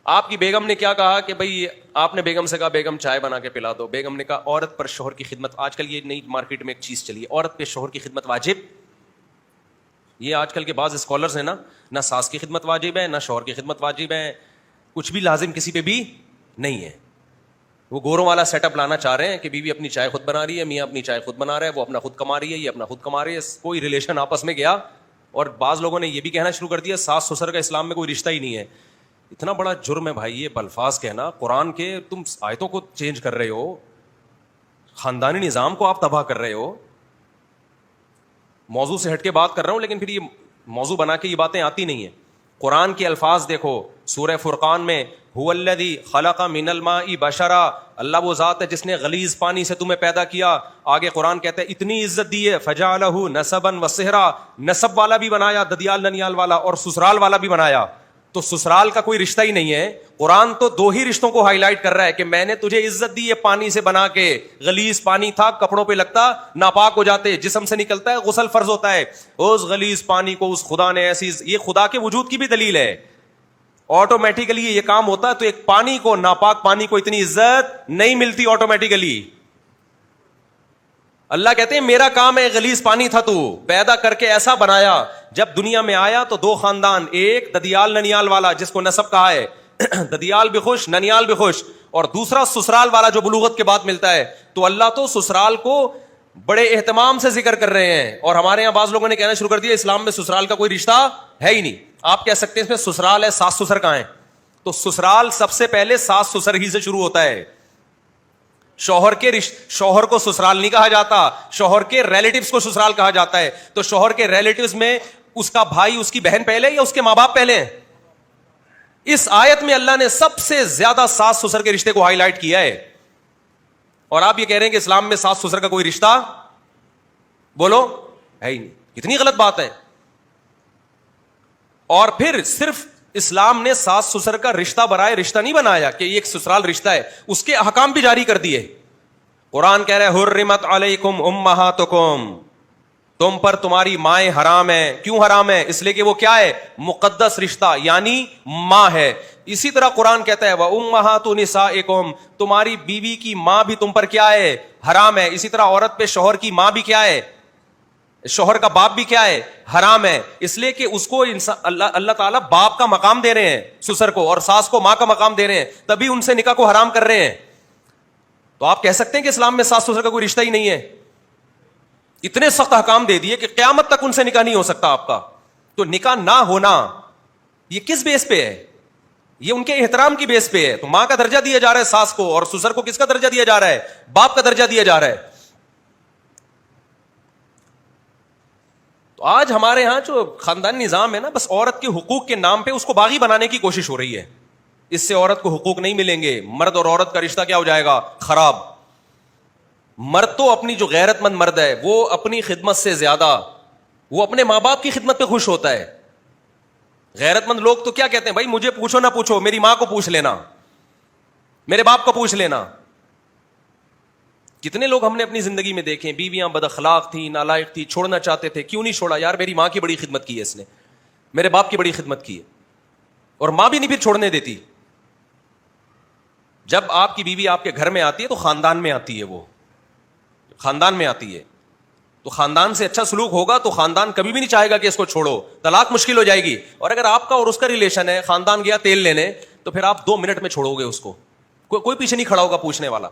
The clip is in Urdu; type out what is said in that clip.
آپ کی بیگم نے کیا کہا کہ بھائی آپ نے بیگم سے کہا بیگم چائے بنا کے پلا دو. بیگم نے کہا عورت پر شوہر کی خدمت. آج کل یہ نئی مارکیٹ میں ایک چیز چلی ہے, عورت پہ شوہر کی خدمت واجب. یہ آج کل کے بعض اسکالرز ہیں نا, نہ ساس کی خدمت واجب ہے نہ شوہر کی خدمت واجب ہے, کچھ بھی لازم کسی پہ بھی نہیں ہے. وہ گوروں والا سیٹ اپ لانا چاہ رہے ہیں کہ بیوی اپنی چائے خود بنا رہی ہے, میاں اپنی چائے خود بنا رہا ہے, وہ اپنا خود کما رہی ہے, یہ اپنا خود کما رہی ہے, کوئی ریلیشن آپس میں گیا. اور بعض لوگوں نے یہ بھی کہنا شروع کر دیا ساس سسر کا اسلام میں کوئی رشتہ ہی نہیں ہے. اتنا بڑا جرم ہے بھائی یہ الفاظ کہنا. قرآن کے تم آیتوں کو چینج کر رہے ہو, خاندانی نظام کو آپ تباہ کر رہے ہو. موضوع سے ہٹ کے بات کر رہا ہوں, لیکن پھر یہ موضوع بنا کے یہ باتیں آتی نہیں ہیں. قرآن کے الفاظ دیکھو, سورہ فرقان میں هو الذی خلق من الماء بشرا, اللہ وہ ذات ہے جس نے غلیظ پانی سے تمہیں پیدا کیا. آگے قرآن کہتا ہے اتنی عزت دی ہے فجعلہ نسبا وصہرا, نسب والا بھی بنایا, ددیال ننیال والا, اور سسرال والا بھی بنایا. تو سسرال کا کوئی رشتہ ہی نہیں ہے. قرآن تو دو ہی رشتوں کو ہائی لائٹ کر رہا ہے کہ میں نے تجھے عزت دی ہے پانی سے بنا کے. غلیظ پانی تھا, کپڑوں پہ لگتا ناپاک ہو جاتے, جسم سے نکلتا ہے غسل فرض ہوتا ہے. اس غلیظ پانی کو اس خدا نے ایسی, یہ خدا کے وجود کی بھی دلیل ہے. آٹومیٹیکلی یہ کام ہوتا ہے, تو ایک پانی کو, ناپاک پانی کو اتنی عزت نہیں ملتی آٹومیٹیکلی. اللہ کہتے ہیں میرا کام ہے, غلیظ پانی تھا تو پیدا کر کے ایسا بنایا. جب دنیا میں آیا تو دو خاندان, ایک ددیال ننیال والا جس کو نسب کہا ہے, ددیال بھی خوش ننیال بھی خوش, اور دوسرا سسرال والا جو بلوغت کے بعد ملتا ہے. تو اللہ تو سسرال کو بڑے اہتمام سے ذکر کر رہے ہیں. اور ہمارے یہاں بعض لوگوں نے کہنا شروع کر دیا اسلام میں سسرال کا کوئی رشتہ ہے ہی نہیں. آپ کہہ سکتے ہیں اس میں سسرال ہے, ساس سسر کہاں ہیں؟ تو سسرال سب سے پہلے ساس سسر ہی سے شروع ہوتا ہے. شوہر کو سسرال نہیں کہا جاتا, شوہر کے ریلیٹیوز کو سسرال کہا جاتا ہے. تو شوہر کے ریلیٹیوز میں اس کا بھائی اس کی بہن پہلے یا اس کے ماں باپ پہلے ہیں؟ اس آیت میں اللہ نے سب سے زیادہ ساس سسر کے رشتے کو ہائی لائٹ کیا ہے. اور آپ یہ کہہ رہے ہیں کہ اسلام میں ساس سسر کا کوئی رشتہ بولو ہے ہی نہیں. کتنی غلط بات ہے. اور پھر صرف اسلام نے ساس سسر کا رشتہ برائے رشتہ نہیں بنایا کہ یہ ایک سسرال رشتہ ہے, اس کے احکام بھی جاری کر دیے. قرآن کہہ رہے حرمت علیکم امہاتکم, تم پر تمہاری مائیں حرام ہیں. کیوں حرام ہے؟ اس لیے کہ وہ کیا ہے, مقدس رشتہ یعنی ماں ہے. اسی طرح قرآن کہتا ہے وَأُمَّهَاتُ نِسَائِكُمْ, تمہاری بیوی کی ماں بھی تم پر کیا ہے, حرام ہے. اسی طرح عورت پہ شوہر کی ماں بھی کیا ہے, شوہر کا باپ بھی کیا ہے, حرام ہے. اس لیے کہ اس کو اللہ تعالیٰ باپ کا مقام دے رہے ہیں سسر کو, اور ساس کو ماں کا مقام دے رہے ہیں, تبھی ان سے نکاح کو حرام کر رہے ہیں. تو آپ کہہ سکتے ہیں کہ اسلام میں ساس سسر کا کوئی رشتہ ہی نہیں ہے. اتنے سخت احکام دے دیے کہ قیامت تک ان سے نکاح نہیں ہو سکتا آپ کا. تو نکاح نہ ہونا یہ کس بیس پہ ہے؟ یہ ان کے احترام کی بیس پہ ہے. تو ماں کا درجہ دیا جا رہا ہے ساس کو, اور سسر کو کس کا درجہ دیا جا رہا ہے, باپ کا درجہ دیا جا رہا ہے. تو آج ہمارے ہاں جو خاندانی نظام ہے نا, بس عورت کے حقوق کے نام پہ اس کو باغی بنانے کی کوشش ہو رہی ہے. اس سے عورت کو حقوق نہیں ملیں گے, مرد اور عورت کا رشتہ کیا ہو جائے گا, خراب. مرد تو اپنی جو غیرت مند مرد ہے وہ اپنی خدمت سے زیادہ وہ اپنے ماں باپ کی خدمت پہ خوش ہوتا ہے. غیرت مند لوگ تو کیا کہتے ہیں, بھائی مجھے پوچھو نہ پوچھو, میری ماں کو پوچھ لینا, میرے باپ کو پوچھ لینا. کتنے لوگ ہم نے اپنی زندگی میں دیکھے, بیویاں بد اخلاق تھیں, نالائق تھی, چھوڑنا چاہتے تھے, کیوں نہیں چھوڑا یار, میری ماں کی بڑی خدمت کی ہے اس نے, میرے باپ کی بڑی خدمت کی ہے. اور ماں بھی نہیں پھر چھوڑنے دیتی. جب آپ کی بیوی آپ کے گھر میں آتی ہے تو خاندان میں آتی ہے, وہ خاندان میں آتی ہے, تو خاندان سے اچھا سلوک ہوگا تو خاندان کبھی بھی نہیں چاہے گا کہ اس کو چھوڑو, طلاق مشکل ہو جائے گی. اور اگر آپ کا اور اس کا ریلیشن ہے, خاندان گیا تیل لینے, تو پھر آپ 2 منٹ میں چھوڑو گے اس کو, کوئی پیچھے نہیں کھڑا ہوگا پوچھنے والا.